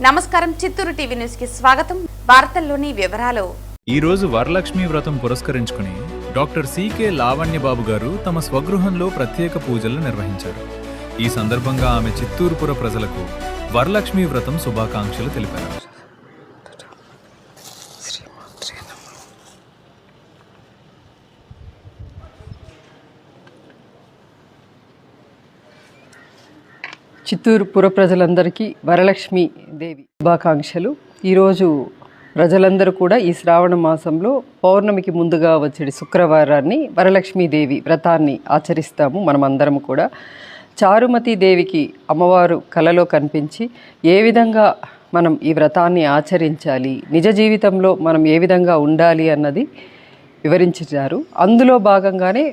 నమస్కారం, Chittoor TV news కి స్వాగతం. వార్తల్లోని వివరాలు. ఈ రోజు వరలక్ష్మి వ్రతం పురస్కరించుకుని డాక్టర్ సికే లావణ్యబాబు గారు తమ స్వగృహంలో ప్రత్యేక పూజలు నిర్వహించారు. ఈ సందర్భంగా ఆమె చిత్తూరుపుర ప్రజలకు వరలక్ష్మి వ్రతం శుభాకాంక్షలు తెలిపారు. చిత్తూరు పుర ప్రజలందరికీ వరలక్ష్మి దేవి శుభాకాంక్షలు. ఈరోజు ప్రజలందరూ కూడా ఈ శ్రావణ మాసంలో పౌర్ణమికి ముందుగా వచ్చే శుక్రవారాన్ని వరలక్ష్మీదేవి వ్రతాన్ని ఆచరిస్తాము. మనమందరం కూడా చారుమతి దేవికి అమ్మవారు కలలో కనిపించి ఏ విధంగా మనం ఈ వ్రతాన్ని ఆచరించాలి, నిజ జీవితంలో మనం ఏ విధంగా ఉండాలి అన్నది వివరించారు. అందులో భాగంగానే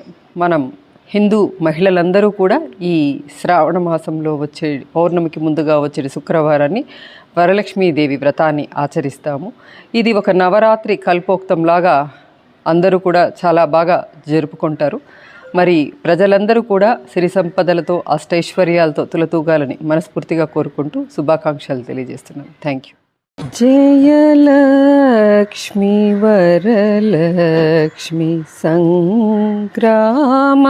మనం హిందూ మహిళలందరూ కూడా ఈ శ్రావణ మాసంలో వచ్చే పౌర్ణమికి ముందుగా వచ్చే శుక్రవారాన్ని వరలక్ష్మీదేవి వ్రతాన్ని ఆచరిస్తాము. ఇది ఒక నవరాత్రి కల్పోక్తంలాగా అందరూ కూడా చాలా బాగా జరుపుకుంటారు. మరి ప్రజలందరూ కూడా సిరి సంపదలతో అష్టైశ్వర్యాలతో తులతూగాలని మనస్ఫూర్తిగా కోరుకుంటూ శుభాకాంక్షలు తెలియజేస్తున్నాను. Thank you. జయలక్ష్మి వరలక్ష్మి సంగ్రామ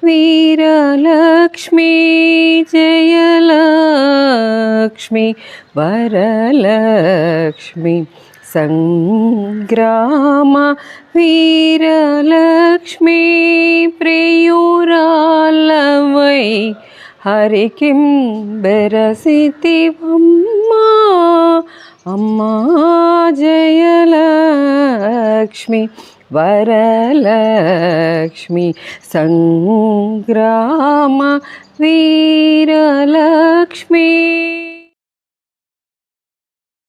వీరలక్ష్మి, జయలక్ష్మి వరలక్ష్మి సంగ్రామ వీరలక్ష్మి, ప్రియురాలవై హరికిం బెరసితివమ్మా అమ్మా, జయలక్ష్మి వరలక్ష్మి సంగ్రామ వీరలక్ష్మి.